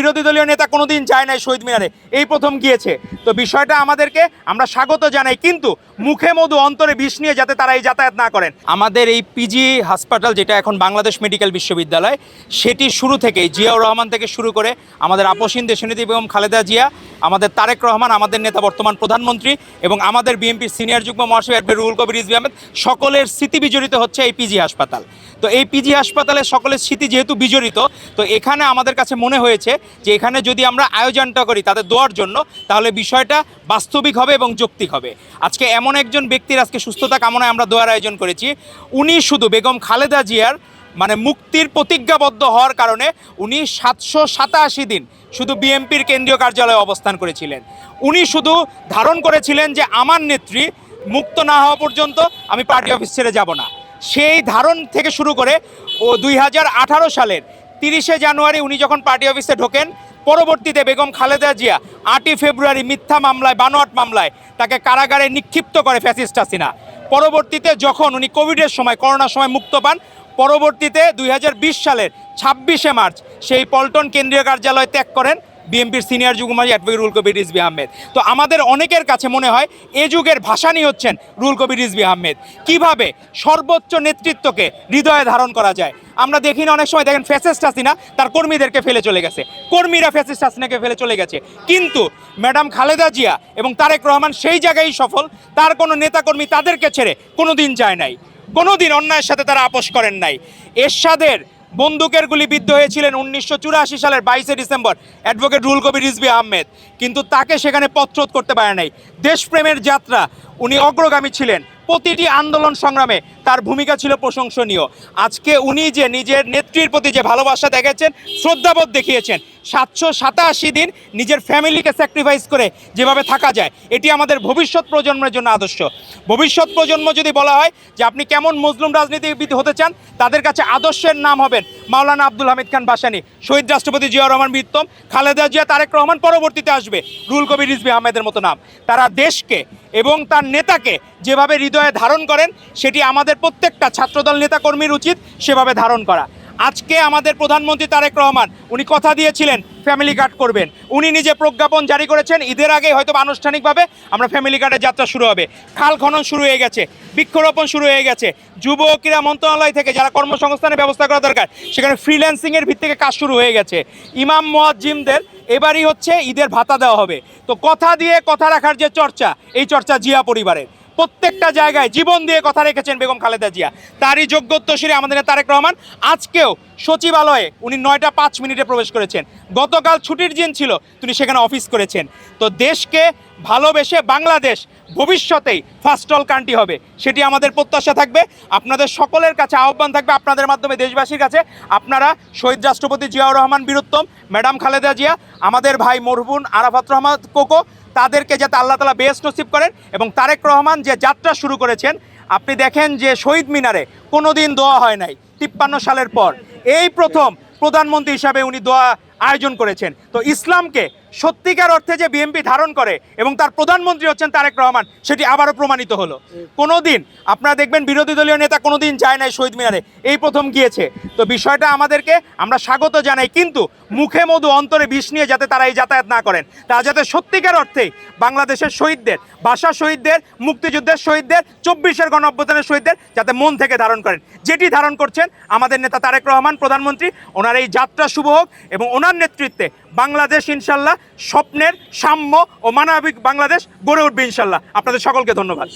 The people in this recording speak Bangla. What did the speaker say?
বিরোধী দলীয় নেতা কোনোদিন যায় নাই শহীদ মিনারে, এই প্রথম গিয়েছে। তো বিষয়টা আমাদেরকে আমরা স্বাগত জানাই, কিন্তু মুখে মধু অন্তরে বিষ নিয়ে যাতে তারা এই যাতায়াত না করেন। আমাদের এই পিজি হাসপাতাল, যেটা এখন বাংলাদেশ মেডিকেল বিশ্ববিদ্যালয়, সেটি শুরু থেকেই জিয়াউর রহমান থেকে শুরু করে আমাদের আপসহীন দেশনেত্রী বেগম খালেদা জিয়া, আমাদের তারেক রহমান, আমাদের নেতা বর্তমান প্রধানমন্ত্রী, এবং আমাদের বিএনপির সিনিয়র যুগ্ম মহাসচিব অ্যাডভোকেট রুহুল কবির রিজভী আহমেদ, সকলের স্মৃতি বিজড়িত হচ্ছে এই পিজি হাসপাতাল। তো এই পিজি হাসপাতালে সকলের স্মৃতি যেহেতু বিজড়িত, তো এখানে আমাদের কাছে মনে হয়েছে যে এখানে যদি আমরা আয়োজনটা করি তাদের দোয়ার জন্য, তাহলে বিষয়টা বাস্তবিক হবে এবং যৌক্তিক হবে। আজকে এমন একজন ব্যক্তির আজকে সুস্থতা কামনায় আমরা দোয়ার আয়োজন করেছি। উনি শুধু বেগম খালেদা জিয়ার মুক্তির প্রতিজ্ঞাবদ্ধ হওয়ার কারণে উনি 787 দিন শুধু বিএনপির কেন্দ্রীয় কার্যালয়ে অবস্থান করেছিলেন। উনি শুধু ধারণ করেছিলেন যে আমার নেত্রী মুক্ত না হওয়া পর্যন্ত আমি পার্টি অফিস ছেড়ে যাব না। সেই ধারণ থেকে শুরু করে 2018 সালের 30শে জানুয়ারি উনি যখন পার্টি অফিসে ঢোকেন, পরবর্তীতে বেগম খালেদা জিয়া 8ই ফেব্রুয়ারি মিথ্যা মামলায়, বানোয়াট মামলায় তাকে কারাগারে নিক্ষিপ্ত করে ফ্যাসিস্ট হাসিনা। পরবর্তীতে যখন উনি কোভিডের সময়, করোনার সময় মুক্ত পান, পরবর্তীতে 2020 সালের 26শে মার্চ সেই পল্টন কেন্দ্রীয় কার্যালয় ত্যাগ করেন বিএনপির সিনিয়র যুগ্ম মহাসচিব অ্যাডভোকেট রুহুল কবির রিজভী আহমেদ। তো আমাদের অনেকের কাছে মনে হয় এ যুগের ভাসানী হচ্ছেন রুহুল কবির রিজভী আহমেদ। কিভাবে সর্বোচ্চ নেতৃত্বকে হৃদয়ে ধারণ করা যায়। আমরা দেখি না, অনেক সময় দেখেন ফ্যাসিস্ট হাসিনা তার কর্মীদেরকে ফেলে চলে গেছে, কর্মীরা ফ্যাসিস্ট হাসিনাকে ফেলে চলে গেছে, কিন্তু ম্যাডাম খালেদা জিয়া এবং তারেক রহমান সেই জায়গায় সফল। তার কোনো নেতাকর্মী তাদেরকে ছেড়ে কোনো দিন যায় নাই, কোনোদিন অন্যায়ের সাথে তারা আপোষ করেন নাই। এরশাদের বন্দুকের গুলি বিদ্ধ হয়েছিলেন 1984 সালের 22শে ডিসেম্বর অ্যাডভোকেট রুহুল কবির রিজভী আহমেদ, কিন্তু তাকে সেখানে পথরোধ করতে পারে নাই। দেশপ্রেমের যাত্রা, উনি অগ্রগামী ছিলেন, প্রতিটি আন্দোলন সংগ্রামে তার ভূমিকা ছিল প্রশংসনীয়। আজকে উনি যে নিজের নেত্রীর প্রতি যে ভালোবাসা দেখাচ্ছেন, শ্রদ্ধাবোধ দেখিয়েছেন, 787 দিন নিজের ফ্যামিলিকে স্যাক্রিফাইস করে যেভাবে থাকা যায়, এটি আমাদের ভবিষ্যৎ প্রজন্মের জন্য আদর্শ। ভবিষ্যৎ প্রজন্ম যদি বলা হয় যে আপনি কেমন মজলুম রাজনীতিবিদ হতে চান, তাদের কাছে আদর্শের নাম হবেন মাওলানা আব্দুল হামিদ খান ভাসানী, শহীদ রাষ্ট্রপতি জিয়াউর রহমান বীরত্তম, খালেদা জিয়া, তারেক রহমান, পরবর্তীতে আসবে রুহুল কবির রিজভী আহমেদের মতো নাম। তারা দেশকে এবং তার নেতাকে যেভাবে হৃদয়ে ধারণ করেন, সেটি আমাদের প্রত্যেকটা ছাত্রদল নেতাকর্মীর উচিত সেভাবে ধারণ করা। আজকে আমাদের প্রধানমন্ত্রী তারেক রহমান, উনি কথা দিয়েছিলেন ফ্যামিলি কার্ড করবেন। উনি নিজে প্রজ্ঞাপন জারি করেছেন, ঈদের আগে হয়তো আনুষ্ঠানিকভাবে আমরা ফ্যামিলি কার্ডের যাত্রা শুরু হবে। খাল খনন শুরু হয়ে গেছে, বৃক্ষরোপণ শুরু হয়ে গেছে। যুব ও ক্রীড়া মন্ত্রণালয় থেকে যারা কর্মসংস্থানের ব্যবস্থা করা দরকার, সেখানে ফ্রিল্যান্সিংয়ের ভিত্তিতে কাজ শুরু হয়ে গেছে। ইমাম মুয়াজ্জিমদের এবারই হচ্ছে ঈদের ভাতা দেওয়া হবে। তো কথা দিয়ে কথা রাখার যে চর্চা, এই চর্চা জিয়া পরিবারের প্রত্যেকটা জায়গায় জীবন দিয়ে কথা রেখেছেন বেগম খালেদা জিয়া। তারই যোগ্যোত্তরসূরি আমাদের তারেক রহমান। আজকেও সচিবালয়ে উনি 9টা 5 মিনিটে প্রবেশ করেছেন। গতকাল ছুটির দিন ছিল, তিনি সেখানে অফিস করেছেন। তো দেশকে ভালোবেসে বাংলাদেশ ভবিষ্যতেই ফার্স্ট অল কান্ট্রি হবে, সেটি আমাদের প্রত্যাশা থাকবে। আপনাদের সকলের কাছে আহ্বান থাকবে, আপনাদের মাধ্যমে দেশবাসীর কাছে, আপনারা শহীদ রাষ্ট্রপতি জিয়াউর রহমান বীরত্তম, ম্যাডাম খালেদা জিয়া, আমাদের ভাই মরহুম আরাফাত রহমান কোকো, তাদেরকে যাতে আল্লাহ তাআলা বেহেশত নসিব করেন। এবং তারেক রহমান যে যাত্রা শুরু করেছেন, আপনি দেখেন যে শহীদ মিনারে কোনো দিন দোয়া হয় নাই 53 সালের পর, এই প্রথম প্রধানমন্ত্রী হিসাবে উনি দোয়া আয়োজন করেছেন। তো ইসলামকে সত্যিকার অর্থে যে বিএনপি ধারণ করে এবং তার প্রধানমন্ত্রী হচ্ছেন তারেক রহমান, সেটি আবারও প্রমাণিত হলো। কোনোদিন আপনারা দেখবেন বিরোধী দলীয় নেতা কোনোদিন যায় নাই শহীদ মিনারে, এই প্রথম গিয়েছে। তো বিষয়টা আমাদেরকে আমরা স্বাগত জানাই, কিন্তু মুখে মধু অন্তরে বিষ নিয়ে যাতে তারা এই যাতায়াত না করেন। তারা যাতে সত্যিকার অর্থেই বাংলাদেশের শহীদদের, ভাষা শহীদদের, মুক্তিযুদ্ধের শহীদদের, 24-এর গণঅভ্যুত্থানের শহীদদের যাতে মন থেকে ধারণ করেন, যেটি ধারণ করছেন আমাদের নেতা তারেক রহমান প্রধানমন্ত্রী। ওনার এই যাত্রা শুভ হোক এবং ওনার নেতৃত্বে বাংলাদেশ ইনশাল্লাহ স্বপ্নের, সাম্য ও মানবিক বাংলাদেশ গড়ে উঠবে ইনশাল্লাহ। আপনাদের সকলকে ধন্যবাদ।